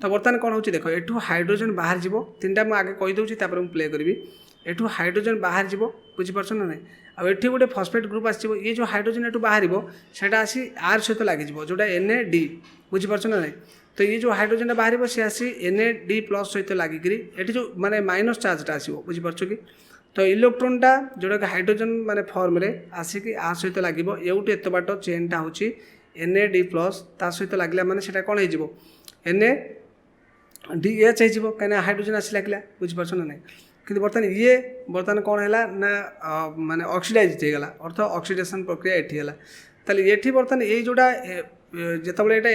तो बर्तमान कोन होछि देखो एठू हाइड्रोजन बाहर जीवो तीनटा म आगे कहि दउछि तापर हम प्ले करबी एठू हाइड्रोजन बाहर जीवो बुझि परछन ना आ एठी गोटे फॉस्फेट ग्रुप आसीबो ये जो हाइड्रोजन एठू बाहरिबो सेटा आसी आर सहित लागि जिवो जोटा NAD बुझि परछन ना तो ये जो हाइड्रोजन बाहरिबो से आसी NAD+ सहित लागि करी एठी जो माने माइनस चार्ज टा आसीबो बुझि परछो कि तो इलेक्ट्रॉन टा जोटा कि हाइड्रोजन माने फॉर्म रे आसी आ सहित लागिबो एउटे एत बाट चेन टा होची NAD+ ता सहित लागला माने सेटा कोन हे जिवो NADH हे जिवो कने हाइड्रोजन आसी लागला बुझि परछो ना किंतु बर्तमान कौन है ना माने ऑक्सीडाइज हो गला अर्थ ऑक्सीडेशन प्रक्रिया एठी हला ताले एठी बर्तमान ये जोड़ा जेतबले एटा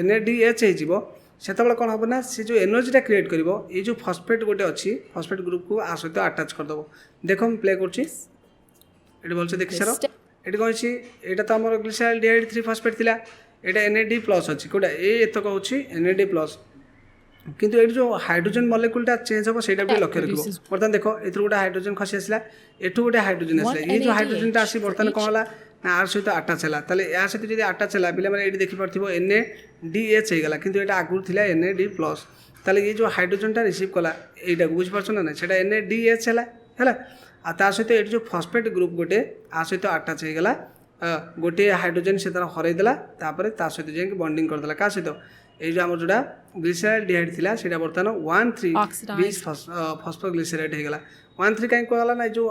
NADH हे जिवो सेतबले कोन हबो ना से जो एनर्जीटा क्रिएट करिवो ये जो फॉस्फेट गोटे अच्छी फॉस्फेट ग्रुप को आ सहित अटैच कर दबो देखो हम प्ले करछि एठी बोलछ देखि सर एठी कहछि एटा त हमर ग्लिसरॉल्डिहाइड 3 फॉस्फेट थिला एटा NAD+ अछि कोडा ए एतक होछि NAD+ किंतु ये जो हाइड्रोजन मॉलिक्यूलटा चेंज हो सेटा भी लक्ष्य रखिबो बर्तमान देखो एथु गोटे हाइड्रोजन खसी आसला एठु गोटे हाइड्रोजन आसला ये जो हाइड्रोजनटा आसी बर्तमान कोन होला ना आर सहित अटैच हला ताले या सहित जदि अटैच हला बिले माने एठी देखि परथिबो NADH हे गला किंतु एटा आगुर थिला NAD+ ताले ये जो हाइड्रोजनटा रिसीव कला एटा बुझ परछ ना सेटा NADH हला आ ता सहित एठी जो फॉस्फेट ग्रुप गोटे आ सहित अटैच हे गला गोटे हाइड्रोजन से तार हरै देला तापरे ता सहित जे बॉन्डिंग कर देला का सहित ये जो आम जोड़ा ग्लिसरॉल्डिहाइड थिला सेटा बर्तमान 1,3 फॉस्फोग्लिसराइड हे गला 1,3 कहीं कहला ना जो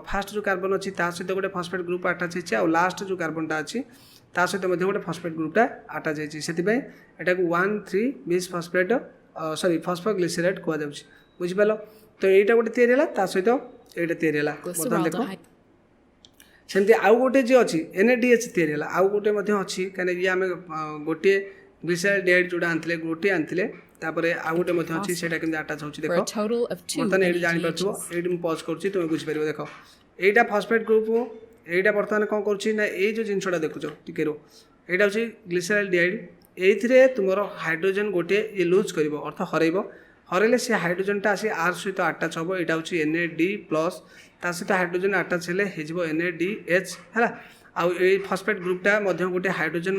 फास्ट जो कार्बन अच्छी ता सहित गोटे फॉस्फेट ग्रुप अटैच होछि आ लास्ट जो कार्बनटा अच्छी ता सहित मध्ये गोटे फॉस्फेट ग्रुपटा अटैच होछि सेति पय एटा को 1,3 फॉस्फेट सॉरी फॉस्फोग्लिसराइड कहआ जाउछि बुझि पालो तो एटा गोटे तयारी हला ता सहित एटा तयारी हला बर्तमान देखो सेमती आउ गोटे जे अच्छी NADH तयारी हला आउ गोटे मध्ये अच्छी कने ये आमे गोटे ग्लिसरॉल्डिहाइड जोड़ा आनथिले गोटे आनथिले तापरे आ गोटे मध्ये अछि सेटा केमि अटैच होछि देखो बर्तमान एडी जानि परछो एडी म पॉज करछि तुमे बुझि परिबो देखो एटा फॉस्फेट ग्रुप एटा बर्तमान कोन करछि ना ए जो जिंसडा देखुछो टिके रो एटा होछि ग्लिसरॉल्डिहाइड एथिरे तुमरो हाइड्रोजन गोटे ये लूज करिवो अर्थ हरैबो हरैले से हाइड्रोजनटा आसी आर सहित अटैच होबो एटा होछि NAD+ ता सहित हाइड्रोजन अटैच हेले हे जिवो NADH हला आउ ए फॉस्फेट ग्रुपटा मध्य गोटे हाइड्रोजन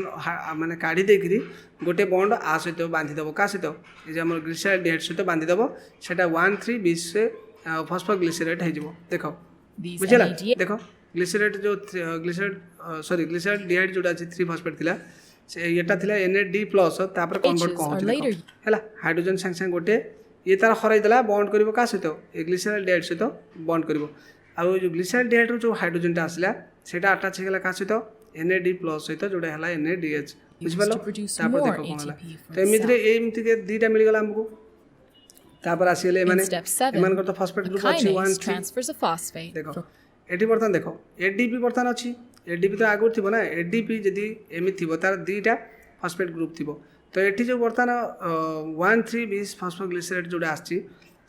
माने काढ़ी देकरी गोटे बॉन्ड आ सहित बांधिदेव क्या सहित ये आम ग्लिसराइड सहित बांधिदेव सेटा 1,3,20 से फॉस्फोग्लिसरेट हो देख These बुझेगा NADH देख ग्लिसरेट जो ग्लिसराइड डिहाइड जोटा अच्छी 3 फॉस्फेट थिला से येटा थिला Na+, तापर कन्वर्ट H's कौन are होची later देखो हैला हाइड्रोजन संग संग गोटे ये तार हराई देला बॉन्ड करिवो का सहित ए ग्लिसराइड डिहाइड सहित बॉन्ड करिवो आ जो ग्लिसराइड डिहाइड रो जो हाइड्रोजनटा आसला सेटा अटैच हेगला का सहित Na+, सहित जोटा हैला NADH बुझिपालो to produce तापर more देखो कोन होला ATP for तो एमिति रे एमिति के दीटा मिल गेला हमको तापर आसीले In माने step 7, एमान तो फॉस्फेट a ग्रुप अछि 1 kinase 3 transfers a phosphate देखो from एटी बर्तन देखो एडीपी बर्तन अच्छी एडीपी तो आगुरी थी ना एडीपी जदि एमती थी तार दुईटा फॉस्फेट ग्रुप थी तो ये जो बर्तन 1,3,20 फॉस्फोग्लिसरेट जोटा आसी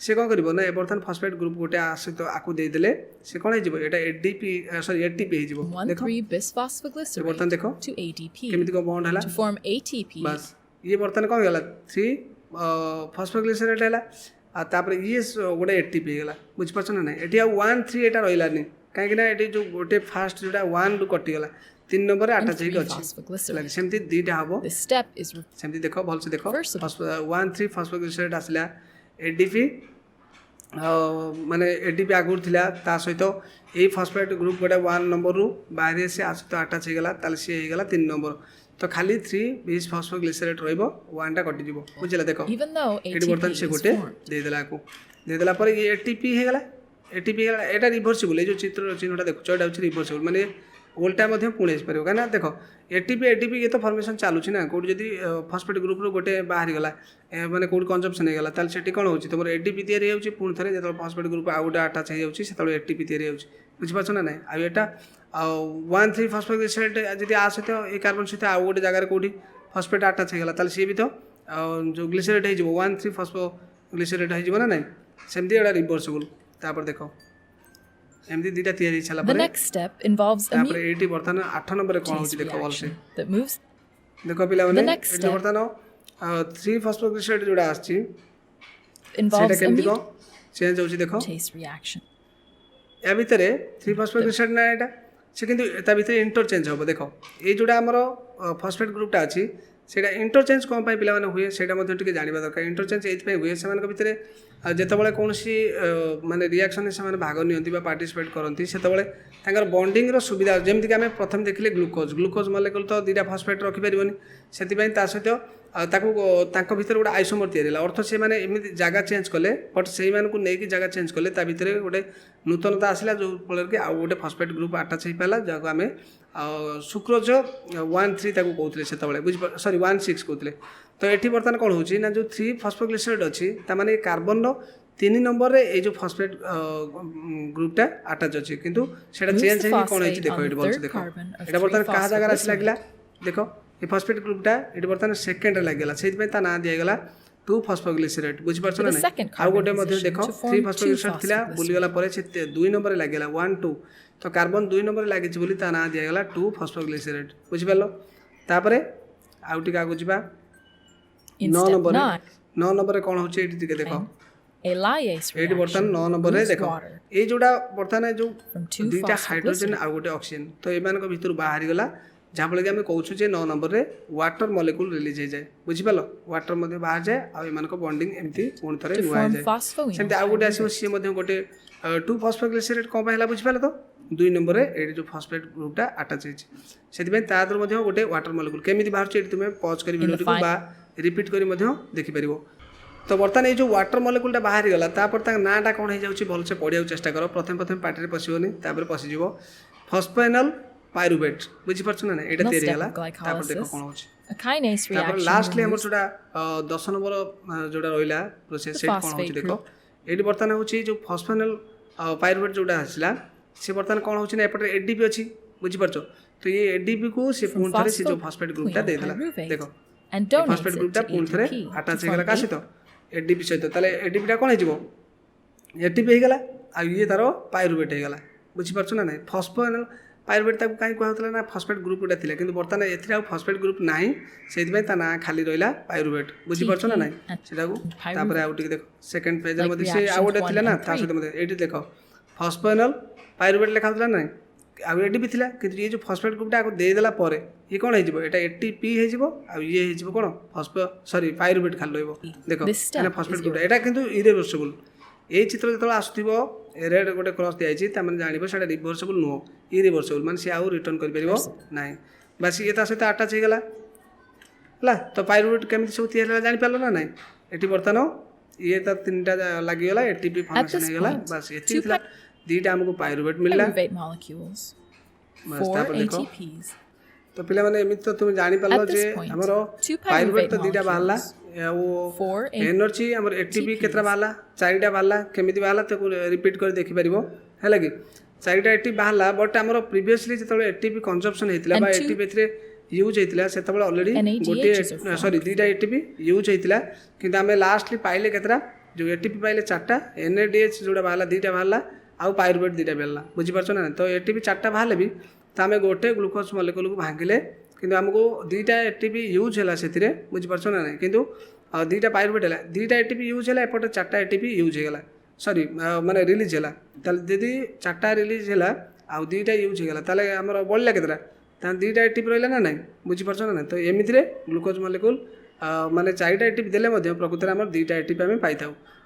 से कौन कर ना ए बर्तन फॉस्फेट ग्रुप गोटे सहित आपको देदेले से कौन हो एडीपी सॉरी एटीपी हो देखो 1,3 bisphosphoglycerate बर्तन देखो to ADP केमिति को बॉन्ड है to form ATP. बस ये बर्तन कौन गला 3 फॉस्फोग्लिसरेट है तापर ये गोटे एटीपी होगा बुझीपार ना ये 1,3 एटा रही कहीं ये जो गोटे फास्ट जोटा 1 रु कटिगला 3 नंबर अटैच होगी अच्छी Phosphoglycerate. सेमती दुईटा हम This step is सेमती देख भल से देख First of 1,3 फॉस्फोग्लिसरेट आसला एडीपी माने एडीपी आगुर थिला ता सहित ए फॉस्फेट ग्रुप गोटे 1 नंबर रु बाहर से आसत अटैच होगला ताले सी होगला 3 नंबर तो खाली 3,20 फॉस्फोग्लिसरेट रहिबो 1टा कटि जिवो बुझिला देखो even though एटी ATP बर्तन से is गोटे formed. देदेला को देदेला पर ये एटीपी होगला एटीपी होगला एटा रिभर्सिबल जो चित्र चिन्हटा देखो एटा होची रिभर्सिबल माने ओल्टा मध्य पुणे पार कहीं देखो एटीपी ये तो फर्मेसन चलुची ना कौट जब फॉस्फेट ग्रुप रो गोटे बाहरी गला माने कौट कंजम्पशन होगा ताल से कौन होची तुम एटीपी तैयारी होची पुणी थे जो फॉस्फेट ग्रुप आउ गोटे अटैच हो एटीपी तैयारी होची बुझीपार ना ना आ एटा 1,3 फॉस्फोग्लिसरेट जब आ सहित ए कार्बन सहित आउ गोटे जगह कौटी फॉस्फेट अटैच होगा ताल सी भी तो जो ग्लिसरेट हो 1,3 फॉस्फोग्लिसरेट हो ना ना सेमती एटा रिभर्सिबल तापर देखो एमती दुईटा तैयारी छला The पर next step involves a तापर एटी बर्तन 8 नंबर कौन mutase होची देखो भल से reaction that moves देखो पिला माने The next एटी step बर्तन 3 फॉस्फोग्लिसरेट जोड़ा आछि सेटा involves a केमती को चेंज होची देखो mutase reaction. या भितरे 3 फॉस्फोग्लिसरेट ना एटा से किंतु एता भितरे इंटरचेंज हो देखो ए जोड़ा हमरो फॉस्फेट ग्रुपटा अछि सेटा इंटरचेंज कौन पाई पिला माने हुए सेटा मध्ये टिके जानिबा दरकार इंटरचेंज एथि पाई हुए सेमान को भितरे जेतेबेले कोनसी माने रिएक्शन से माने भाग नियंती बा पार्टिसिपेट करंती सेतेबेले तांकर बॉन्डिंग रो सुविधा जेमति कि आमे प्रथम देखिले ग्लूकोज मॉलिक्यूल तो दुईटा फॉस्फेट रखि परिबनी सेति पई ता सहित ताकू तांको भितर गोटे आइसोमर तैयारी होला अर्थ से माने एमि जगह चेंज कले बट सेई मान को नेकी जगह चेंज कले ता भितर गोटे नूतनता आसिला जो फल कि आ गोटे फॉस्फेट ग्रुप अटैच होई पाला जाको आमे सुक्रोज 1,3 ताकू कहउतले सेतेबेले बुझ सॉरी 1,6 कहउतले तो एठी बर्तन कौन होची ना जो 3 फॉस्फोग्लिसरेट अछि ता माने कार्बन रो 3 नंबर रे ए जो फॉस्फेट ग्रुपटा अटैच अछि किंतु सेटा Moves change the hay cone phosphate हेची देखो on एठी the बोल third देखो carbon of एटा बर्तन 3 कहा जगह आसी लागला phosphoglycerate. देखो ये फॉस्फेट ग्रुपटा एठी बर्तन सेकंड रे लागला सेति पे ता ना दिया गेला 2 फॉस्फोग्लिसरेट बुझि परछ For ना the नहीं second आ गोटे carbon मध्ये position देखो to form 3 two फॉस्फोग्लिसरेट थिला बुली गला परे से 2 नंबर रे लागला 1 2 तो कार्बन 2 नंबर रे लागि छि बोली ता ना दिया गेला 2 फॉस्फोग्लिसरेट बुझि परलो तापरे आउटी का गुजिबा In 9 step नंबर 9, 9 नंबर रे कोन होची एठी टिके देखो a lyase एठी बर्तन reaction 9 नंबर रे moves देखो water ए जोडा बर्तन जो from 2 दुईटा phosphoglycerate हाइड्रोजन आ गोटे ऑक्सीजन तो एमान को भितर बाहर गला जहाँ फल कि आम कहूँ जे 9 नंबर रे वाटर मॉलिक्यूल रिलीज हो जाए बुझिपाल वाटर मध्य बाहर जाए आ एमान को बॉन्डिंग एमती पुणी थे to नुआ form जाए phosphoenol सेमती आउ गोटे आसो सी गोटे 2 फॉस्फोग्लिसरेट कौन है बुझिपाल तो 2 नंबर रे ए जो फॉस्फेट ग्रुपटा अटैच होती तादर गोटे वाटर मॉलिक्यूल केमी बाहर तुम पॉज कर वीडियो को बा रिपीट कर देखिपर तो बर्तमान ये जो वाटर मॉलिक्यूलटा बाहर गला तापर नाटा कौन हो जाए भलसे पढ़िया चेष्टा कर प्रथम प्रथम पार्टी पशिबनी पशिज फॉस्फेनल पायरुवेट बुझीपार ना ये Next तैयारी step गला of तापर देख glycolysis. कौन होची A kinase तापर reaction लास्टली हमर removes जोड़ा 10 नंबर जोड़ा रहिला प्रोसेस The सेट कौन phosphate होची देखो एडी बर्तन होची जो फॉस्फेनल पायरुवेट जोड़ा आसला से बर्तन कौन होची ना एपटे एडीपी अछि बुझीपार तो ये एडीपी को से from पुणी थे से जो फॉस्फेट ग्रुपटा दे देला phosphopyruvate देखो and donates phosphate it ग्रुपटा to पुणी थे ATP to अटैच form होगला का सहित एडीपी सहित ताले एडीपीटा कौन हो एटीपी हो गला आ ये तार पायरुवेट हो गला बुझीपार ना नहीं फॉस्फेनल पायरुवेट ताको काई कहउतला ना फॉस्फेट ग्रुप उटा थिला किंतु बर्तमान एथिरा आउ फॉस्फेट ग्रुप नाही सेति पय ता ना खाली रहिला पायरुवेट बुझीपार ना नहीं सेटाको तापर आउ टिके देखो सेकंड पेज रे मध्ये से आउ गोटे थिला ना ता सहित मध्ये एटी देखो फॉस्फेनल पायरुवेट लेखा होतला नहीं आउ एटीपी थिला किंतु ये जो फॉस्फेट ग्रुपटा आको देदेला परे ये कौन हो एटा एटीपी हो ये हो कौन सॉरी पायरुवेट खाली रहिबो देखो This step मैंने फॉस्फेट is ग्रुपटा एटा किंतु इरिवर्सिबल ये चित्र जो आसुव रेड गोटे क्रॉस दिखाई ताने जानव से रिभर्सिबल नुह इरिवर्सिबल माने सी आउ रिटर्न कर ना बास ये सहित आटाच होगा है तो पायरुवेट केमी सब तैयारी जापार ना ना ये बर्तमान ये तो 3टा लगिगला एटीपी फॉर्मेशन होगा बस ये दीटा आमको पायरुवेट मिलला Pyruvate molecules, बस 4 तापर देखो ATPs. तो पिला माने एमित तो तुम जानि पालो At this जे point, हमरो 2 पायरुवेट तो pyruvate दीटा बाहरला molecules, वो 4 एनर्जी हमर एटीपी केतरा बाहरला 4टा बाहरला केमिति बाहरला तो रिपीट कर देखि परिबो हैला कि 4टा एटीपी बाहरला बट हमरो प्रीवियसली जतले एटीपी कंजम्पशन हेतिला बा And two एटीपी एथरे यूज हेतिला सेतबेले ऑलरेडी NADH गोटे is a form. सॉरी दीटा एटीपी यूज हेतिला किंतु हमें लास्टली पाइले केतरा जो एटीपी पाइले 4टा एनएडीएच जोडा बाहरला दीटा बाहरला आउ पायरुवेट दीटा बाहरला बुझी परछो ना तो एटीपी 4टा बाहरले भी तो आम गोटे ग्लूकोज मॉलिक्यूल को भांगिले किंतु हमको दीटा एटीपी यूज है से बुझी परछो ना किंतु दीटा पायरुवेट है दीटा एटीपी यूज है एपटे 4टा एटीपी यूज होगा सॉरी माने रिलीज है यदि 4टा रिलीज है आउ दीटा यूज होगा ताले हमर बढ़ला केतरा ता दीटा एटीपी रहा ना ना बुझी परछो ना तो एमितिरे ग्लूकोज मॉलिक्यूल माने 4टा एटीपी देले मध्य प्रकृति में आम 2टा एटीपी आम पाई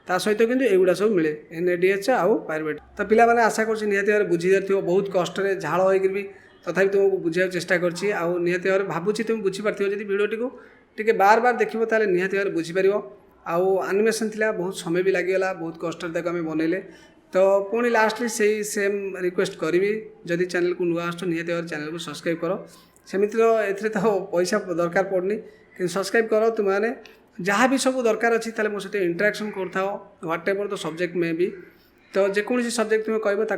ता सहित किंतु एगुड़ा सब मिले एनएडीएच आउ पायरुवेट तो पिला माने आशा कर निहाती भाव बुझी जाती बहुत कष्ट झाड़ होकर भी तथापि तुमको बुझा चेष्टा करछि आउ निहाती भाव भावुछि तुम बुझी पार्थिबो जदि वीडियोटी को टिके बार बार देखिबो ताले निहाती भाव बुझी परिबो आउ एनिमेशन थिला बहुत समय भी लागिगला बहुत कष्ट ताको आम बनैले तो पुणी लास्टली से सेम रिक्वेस्ट करी जदि चैनल को नुआ आस निहाती भाव चैनल को सब्सक्राइब करो सेमिति एथरे तो पैसा दरकार पड़नी कि सब्सक्राइब करो तुमने जहाँ भी सब दरकार अच्छी ताले मो सहित इंटरेक्शन करथाओ व्हाट एवर द सब्जेक्ट में भी तो जेकोसी सब्जेक्ट तुम कह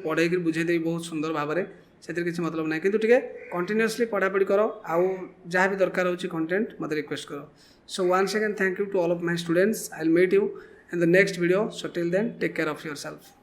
पढ़े बुझेदेवी बहुत सुंदर भाव में से किसी मतलब ना कि कंटिन्यूअसली पढ़ापढ़ी करो आउ जहाँ भी दरकार हो कंटेंट मत रिक्वेस्ट करो so once again thank you to all of my students I will meet you in the next video so till then take care of yourself.